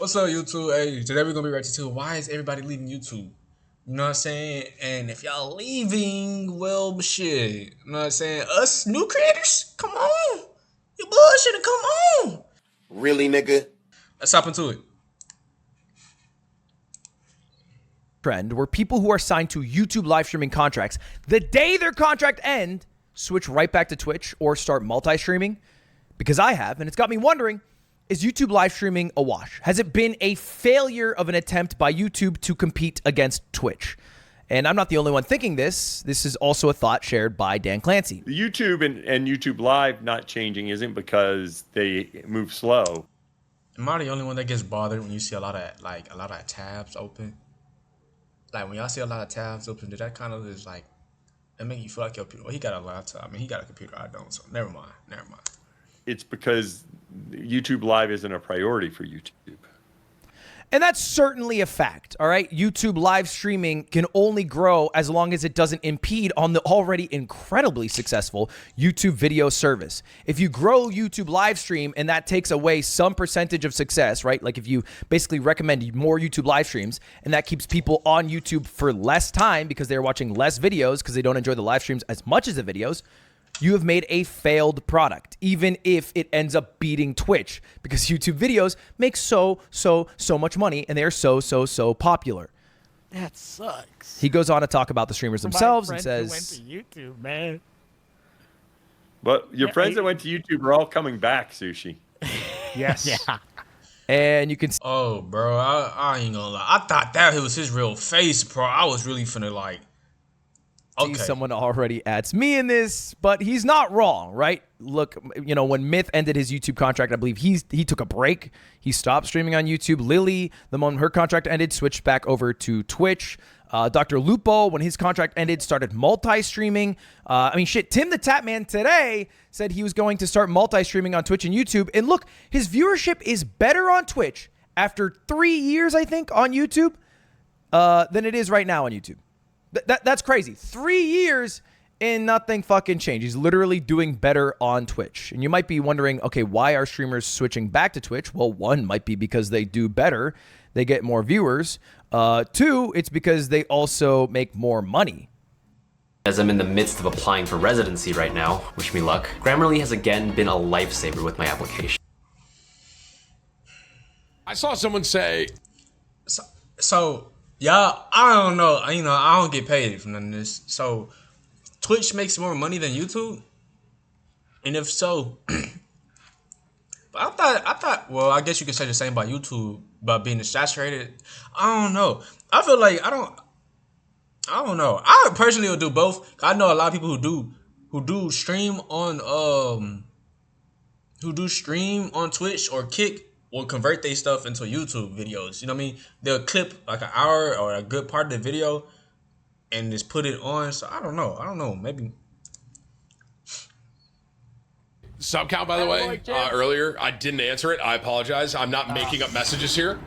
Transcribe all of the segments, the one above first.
What's up, YouTube? Hey, today we're gonna be reacting to why is everybody leaving YouTube? You know what I'm saying? And if y'all leaving, well, shit. You know what I'm saying? Us new creators, come on. You bullshitting, come on. Really, nigga? Let's hop into it. Trend where people who are signed to YouTube live streaming contracts, the day their contract end, switch right back to Twitch or start multi-streaming? Because I have, and it's got me wondering, is YouTube live streaming a wash? Has it been a failure of an attempt by YouTube to compete against Twitch? And I'm not the only one thinking this. This is also a thought shared by Dan Clancy. The YouTube and YouTube Live not changing isn't because they move slow. Am I the only one that gets bothered when you see a lot of tabs open? Like when y'all see a lot of tabs open, did that kind of just like it make you feel like your computer? Well, he got a laptop. I mean, he got a computer. I don't. So never mind. It's because YouTube Live isn't a priority for YouTube. And that's certainly a fact, all right? YouTube live streaming can only grow as long as it doesn't impede on the already incredibly successful YouTube video service. If you grow YouTube live stream and that takes away some percentage of success, right? Like if you basically recommend more YouTube live streams and that keeps people on YouTube for less time because they're watching less videos because they don't enjoy the live streams as much as the videos, you have made a failed product, even if it ends up beating Twitch, because YouTube videos make so much money and they are so popular. That sucks. He goes on to talk about the streamers themselves and says, went to YouTube, man. But your friends that went to YouTube are all coming back, Sushi. Yes. Yeah. and you can Oh, bro, I ain't gonna lie. I thought that was his real face, bro. I was really finna like. see someone already adds me in this, but he's not wrong, right? Look, you know, when Myth ended his YouTube contract, I believe he took a break. He stopped streaming on YouTube. Lily, the moment her contract ended, switched back over to Twitch. Dr. Lupo, when his contract ended, started multi-streaming. I mean, shit, Tim the Tatman today said he was going to start multi-streaming on Twitch and YouTube. And look, his viewership is better on Twitch after 3 years, I think, on YouTube than it is right now on YouTube. That's crazy. 3 years and nothing fucking changed. He's literally doing better on Twitch. And you might be wondering, okay, why are streamers switching back to Twitch? Well, one might be because they do better. They get more viewers. Two, it's because they also make more money. As I'm in the midst of applying for residency right now, wish me luck, Grammarly has again been a lifesaver with my application. I saw someone say, So y'all, I don't know. You know, I don't get paid for none of this. So Twitch makes more money than YouTube, and if so, but I thought. Well, I guess you could say the same about YouTube about being saturated. I don't know. I feel like I don't know. I personally will do both. I know a lot of people who do stream on Twitch or Kick will convert their stuff into YouTube videos. You know what I mean? They'll clip like an hour or a good part of the video and just put it on. So I don't know. Maybe. sub count, by the way, earlier. I didn't answer it. I apologize. I'm not making up messages here.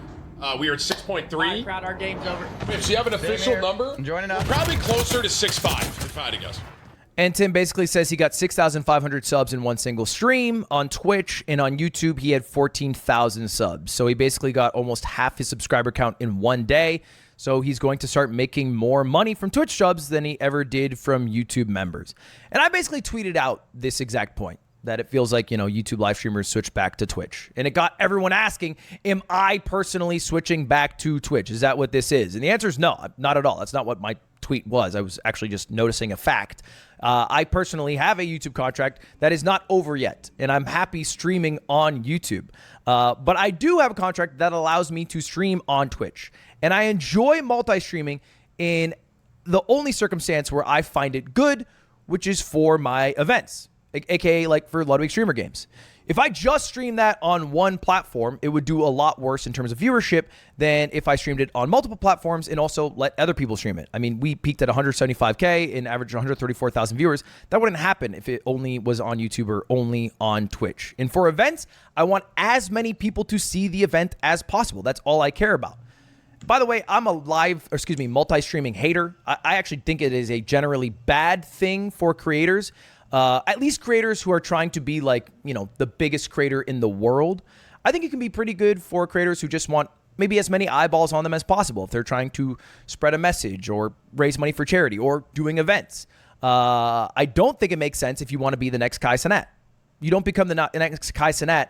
We are at 6.3. Crowd, our game's over. If you have an official number, I'm joining up. probably closer to 6.5, if I had to guess. And Tim basically says he got 6,500 subs in one single stream on Twitch, and on YouTube he had 14,000 subs. So he basically got almost half his subscriber count in one day. So he's going to start making more money from Twitch subs than he ever did from YouTube members. And I basically tweeted out this exact point, that it feels like, you know, YouTube live streamers switch back to Twitch. And it got everyone asking, am I personally switching back to Twitch? Is that what this is? And the answer is no, not at all. That's not what my tweet was. I was actually just noticing a fact. I personally have a YouTube contract that is not over yet, and I'm happy streaming on YouTube. But I do have a contract that allows me to stream on Twitch. And I enjoy multi-streaming in the only circumstance where I find it good, which is for my events, aka like for Ludwig Streamer Games. If I just streamed that on one platform, it would do a lot worse in terms of viewership than if I streamed it on multiple platforms and also let other people stream it. I mean, we peaked at 175K and averaged 134,000 viewers. That wouldn't happen if it only was on YouTube or only on Twitch. And for events, I want as many people to see the event as possible. That's all I care about. By the way, I'm a multi-streaming hater. I actually think it is a generally bad thing for creators. At least creators who are trying to be like, you know, the biggest creator in the world. I think it can be pretty good for creators who just want maybe as many eyeballs on them as possible if they're trying to spread a message or raise money for charity or doing events. I don't think it makes sense if you want to be the next Kai Cenat. You don't become the next Kai Cenat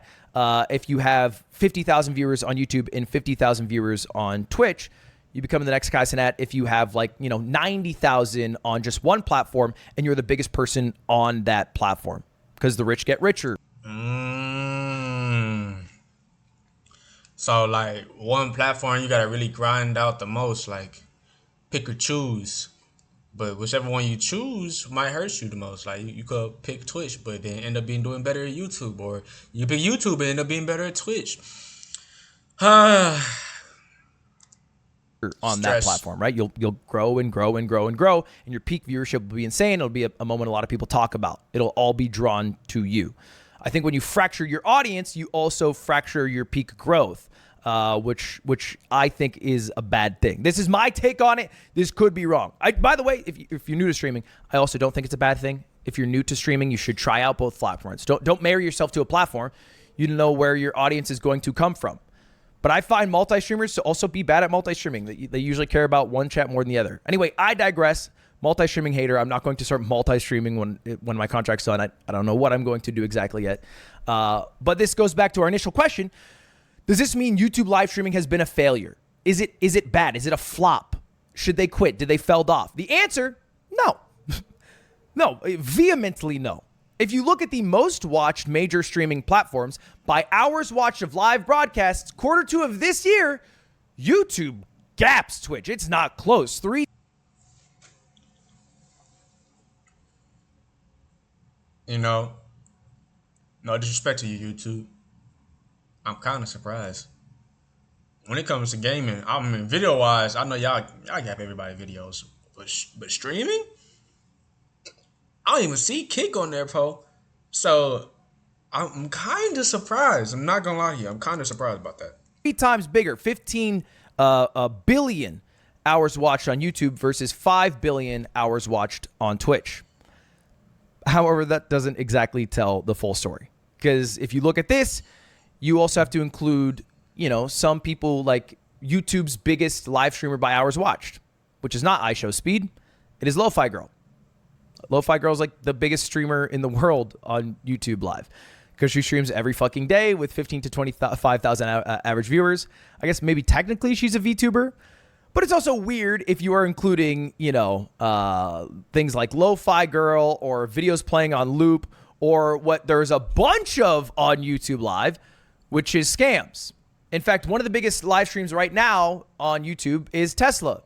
if you have 50,000 viewers on YouTube and 50,000 viewers on Twitch. You become the next Kai Cenat if you have 90,000 on just one platform and you're the biggest person on that platform, because the rich get richer. So like one platform, you gotta really grind out the most, like pick or choose. But whichever one you choose might hurt you the most. Like you could pick Twitch, but then end up doing better at YouTube, or you pick YouTube and end up being better at Twitch. On that platform, right? You'll grow and grow and grow and grow, and your peak viewership will be insane. It'll be a moment a lot of people talk about. It'll all be drawn to you. I think when you fracture your audience, you also fracture your peak growth. Which I think is a bad thing. This is my take on it. This could be wrong. By the way, if you're new to streaming, I also don't think it's a bad thing. If you're new to streaming, you should try out both platforms. Don't marry yourself to a platform. You don't know where your audience is going to come from. But I find multi-streamers to also be bad at multi-streaming. They usually care about one chat more than the other. Anyway, I digress. Multi-streaming hater. I'm not going to start multi-streaming when my contract's done. I don't know what I'm going to do exactly yet. But this goes back to our initial question. Does this mean YouTube live streaming has been a failure? Is it bad? Is it a flop? Should they quit? Did they fell off? The answer, no. No, vehemently no. If you look at the most watched major streaming platforms by hours watched of live broadcasts, Q2 of this year, YouTube gaps Twitch. It's not close. No disrespect to you, YouTube. I'm kind of surprised. When it comes to gaming, I mean, video-wise, I know y'all gap everybody videos. But streaming? I don't even see Kick on there, bro. So, I'm kind of surprised. I'm not going to lie to you. I'm kind of surprised about that. 3 times bigger, 15 billion hours watched on YouTube versus 5 billion hours watched on Twitch. However, that doesn't exactly tell the full story. Because if you look at this, you also have to include, some people like YouTube's biggest live streamer by hours watched, which is not iShowSpeed. It is Lo-Fi Girl. Lo-Fi Girl is like the biggest streamer in the world on YouTube Live because she streams every fucking day with 15 to 25,000 average viewers. I guess maybe technically she's a VTuber, but it's also weird if you are including, things like Lo-Fi Girl or videos playing on loop or what there's a bunch of on YouTube Live, which is scams. In fact, one of the biggest live streams right now on YouTube is Tesla,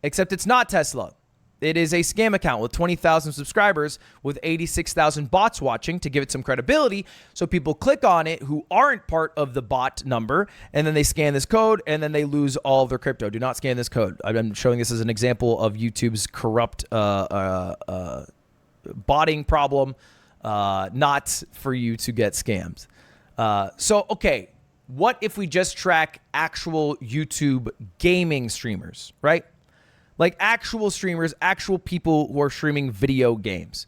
except it's not Tesla. It is a scam account with 20,000 subscribers with 86,000 bots watching to give it some credibility. So people click on it who aren't part of the bot number, and then they scan this code, and then they lose all of their crypto. Do not scan this code. I'm showing this as an example of YouTube's corrupt botting problem, not for you to get scammed. Okay, what if we just track actual YouTube gaming streamers, right? Like actual streamers, actual people who are streaming video games.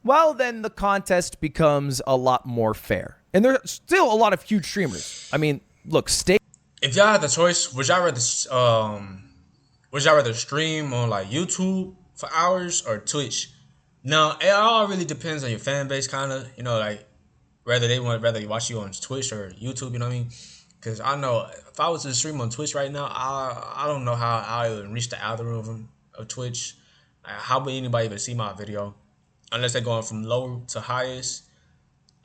Well, then the contest becomes a lot more fair. And there are still a lot of huge streamers. I mean, look, if y'all had the choice, would y'all rather stream on like YouTube for hours or Twitch? Now, it all really depends on your fan base, kind of. Like whether they rather watch you on Twitch or YouTube. You know what I mean? Because I know if I was to stream on Twitch right now, I don't know how I would reach the algorithm of Twitch. How would anybody even see my video? Unless they're going from low to highest.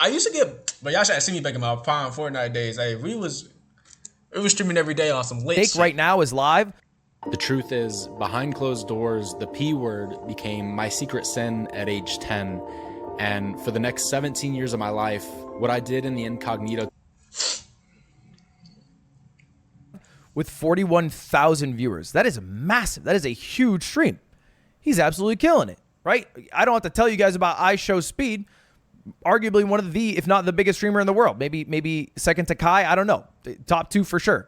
I used to get, but y'all should have seen me back in my prime Fortnite days. Hey, we was streaming every day on some lit shit. Right now is live. The truth is, behind closed doors, the P word became my secret sin at age 10. And for the next 17 years of my life, what I did in the incognito. With 41,000 viewers. That is massive. That is a huge stream. He's absolutely killing it, right? I don't have to tell you guys about iShowSpeed, arguably one of the, if not the biggest streamer in the world. Maybe second to Kai. I don't know. Top 2 for sure.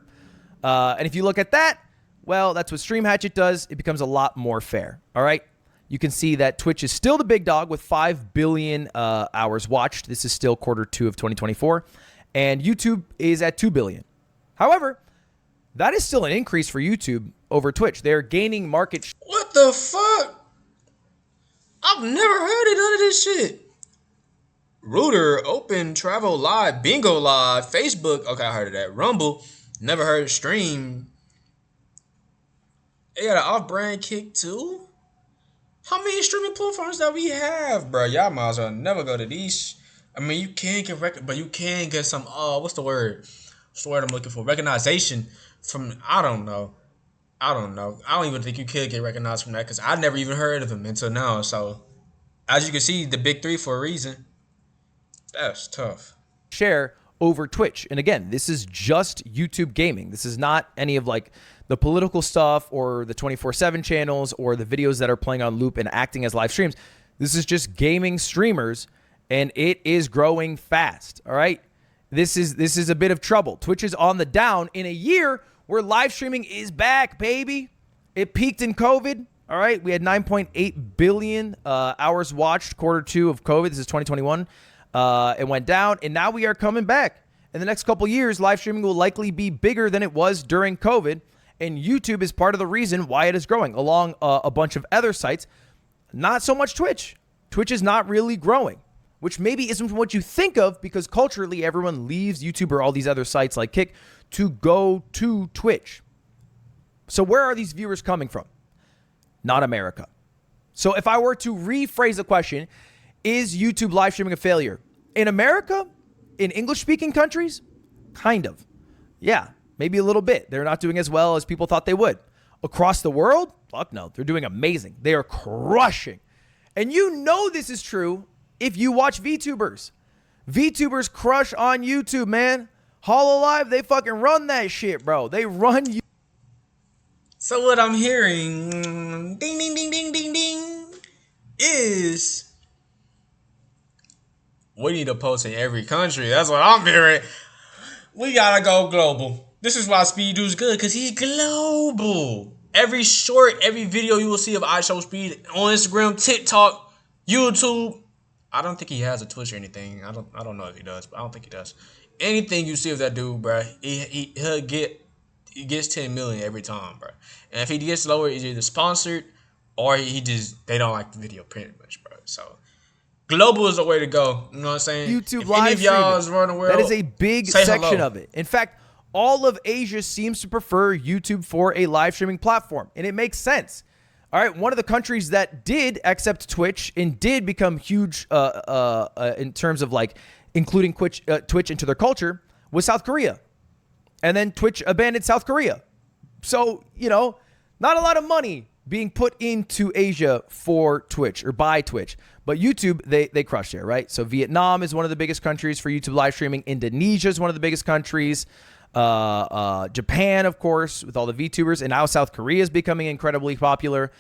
And if you look at that, well, that's what Stream Hatchet does. It becomes a lot more fair, all right? You can see that Twitch is still the big dog with 5 billion hours watched. This is still Q2 of 2024. and YouTube is at 2 billion. However, that is still an increase for YouTube over Twitch. They're gaining market share. What the fuck? I've never heard of none of this shit. Router, Open, Travel Live, Bingo Live, Facebook. Okay, I heard of that. Rumble, never heard of Stream. They got an off-brand kick too. How many streaming platforms that we have, bro? Y'all might as well never go to these. I mean, you can get but you can get some. What's the word? What's the word I'm looking for? Recognition from. I don't know. I don't even think you could get recognized from that because I never even heard of them until now. So, as you can see, the big three for a reason. That's tough. Share over Twitch. And again, this is just YouTube gaming. This is not any of like the political stuff or the 24/7 channels or the videos that are playing on loop and acting as live streams. This is just gaming streamers, and it is growing fast. All right. This is a bit of trouble. Twitch is on the down in a year where live streaming is back, baby. It peaked in COVID. All right. We had 9.8 billion hours watched Q2 of COVID. This is 2021. It went down, and now we are coming back. In the next couple years, live streaming will likely be bigger than it was during COVID, and YouTube is part of the reason why it is growing, along a bunch of other sites. Not so much Twitch. Twitch is not really growing, which maybe isn't what you think of because culturally everyone leaves YouTube or all these other sites like Kick to go to Twitch. So where are these viewers coming from? Not America. So if I were to rephrase the question, is YouTube live streaming a failure? In America, in English-speaking countries, kind of. Yeah, maybe a little bit. They're not doing as well as people thought they would. Across the world, fuck no. They're doing amazing. They are crushing. And you know this is true if you watch VTubers. VTubers crush on YouTube, man. Hololive, they fucking run that shit, bro. They run you. So what I'm hearing, ding, ding, ding, ding, ding, ding, is we need to post in every country. That's what I'm hearing. We gotta go global. This is why Speed Dude's good, because he's global. Every short, every video you will see of I Show Speed on Instagram, TikTok, YouTube. I don't think he has a Twitch or anything. I don't know if he does, but I don't think he does. Anything you see of that dude, bro, he gets 10 million every time, bro. And if he gets lower, it's either sponsored or they don't like the video pretty much, bro. So global is the way to go. You know what I'm saying? YouTube if live any of y'all is streaming. running the world, That is a big say section hello. of it. In fact, all of Asia seems to prefer YouTube for a live streaming platform, and it makes sense. All right, one of the countries that did accept Twitch and did become huge in terms of like including Twitch into their culture was South Korea. And then Twitch abandoned South Korea. So, you know, not a lot of money being put into Asia for Twitch or by Twitch. But YouTube, they crushed there, right? So Vietnam is one of the biggest countries for YouTube live streaming. Indonesia is one of the biggest countries. Japan, of course, with all the VTubers. And now South Korea is becoming incredibly popular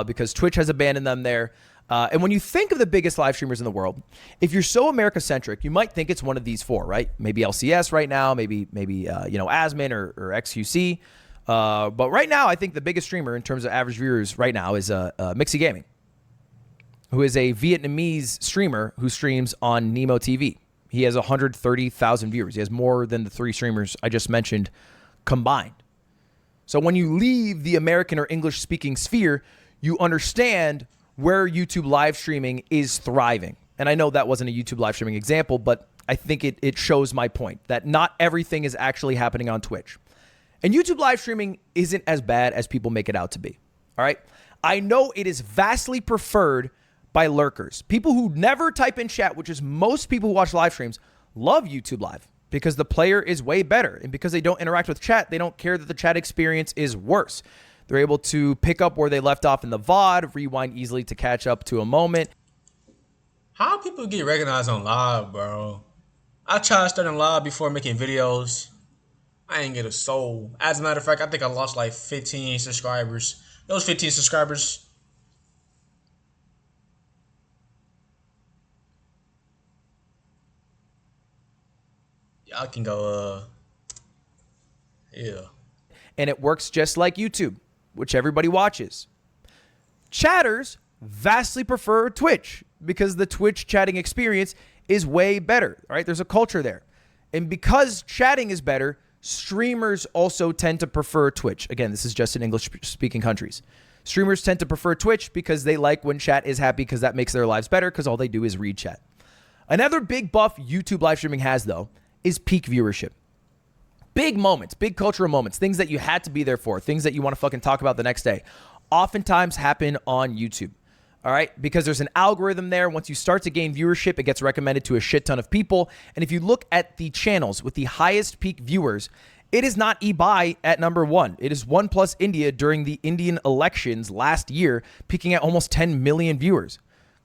because Twitch has abandoned them there. And when you think of the biggest live streamers in the world, if you're so America-centric, you might think it's one of these four, right? Maybe LCS right now, maybe Asmin or XQC. But right now, I think the biggest streamer in terms of average viewers right now is Mixi Gaming, who is a Vietnamese streamer who streams on Nemo TV. He has 130,000 viewers. He has more than the three streamers I just mentioned combined. So when you leave the American or English-speaking sphere, you understand where YouTube live streaming is thriving. And I know that wasn't a YouTube live streaming example, but I think it shows my point that not everything is actually happening on Twitch. And YouTube live streaming isn't as bad as people make it out to be. All right. I know it is vastly preferred by lurkers. People who never type in chat, which is most people who watch live streams, love YouTube Live because the player is way better. And because they don't interact with chat, they don't care that the chat experience is worse. They're able to pick up where they left off in the VOD, rewind easily to catch up to a moment. How people get recognized on live, bro? I tried starting live before making videos. I ain't get a soul. As a matter of fact, I think I lost like 15 subscribers. Those 15 subscribers, y'all can go, yeah. And it works just like YouTube, which everybody watches. Chatters vastly prefer Twitch because the Twitch chatting experience is way better, right? There's a culture there. And because chatting is better, streamers also tend to prefer Twitch. Again, this is just in English-speaking countries. Streamers tend to prefer Twitch because they like when chat is happy because that makes their lives better because all they do is read chat. Another big buff YouTube live streaming has, though, is peak viewership. Big moments, big cultural moments, things that you had to be there for, things that you want to fucking talk about the next day, oftentimes happen on YouTube. All right, because there's an algorithm there. Once you start to gain viewership, it gets recommended to a shit ton of people. And if you look at the channels with the highest peak viewers, it is not eBay at number 1. It is OnePlus India during the Indian elections last year, peaking at almost 10 million viewers.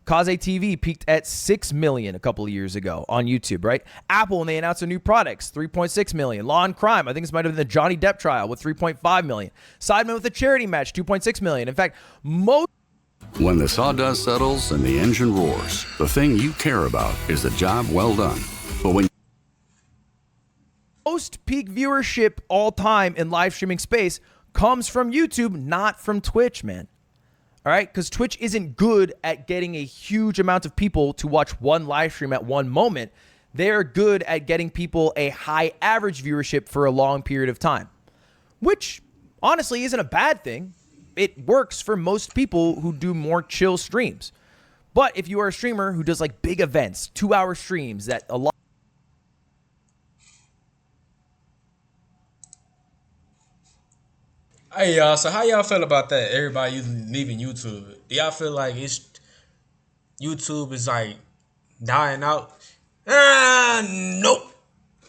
Kaze TV peaked at 6 million a couple of years ago on YouTube, right? Apple, when they announced their new products, 3.6 million. Law and Crime, I think this might have been the Johnny Depp trial with 3.5 million. Sidemen with a charity match, 2.6 million. In fact, When the sawdust settles and the engine roars, the thing you care about is the job well done. But when most peak viewership all time in live streaming space comes from YouTube, not from Twitch, man. All right, because Twitch isn't good at getting a huge amount of people to watch one live stream at one moment. They're good at getting people a high average viewership for a long period of time, which honestly isn't a bad thing. It works for most people who do more chill streams. But if you are a streamer who does like big events, 2-hour streams that a lot. Hey y'all, so how y'all feel about that? Everybody leaving YouTube. Do y'all feel like YouTube is like dying out? Nope.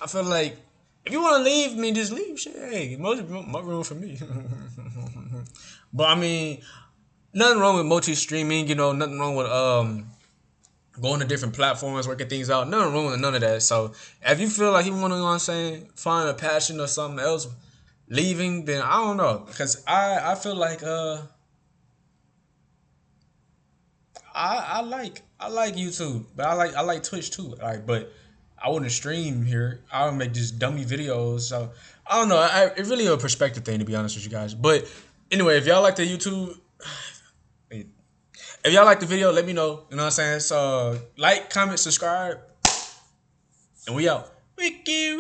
I feel like if you want to leave, just leave. Shit, hey, more room for me. But I mean, nothing wrong with multi-streaming. Nothing wrong with going to different platforms, working things out. Nothing wrong with none of that. So if you feel like you want to, find a passion or something else, leaving, then I don't know, because I feel like I like YouTube, but I like Twitch too. But I wouldn't stream here. I would make just dummy videos. So I don't know. It's really a perspective thing, to be honest with you guys. But anyway, if y'all like the YouTube, if y'all like the video, let me know. You know what I'm saying? So like, comment, subscribe, and we out. Riquerude.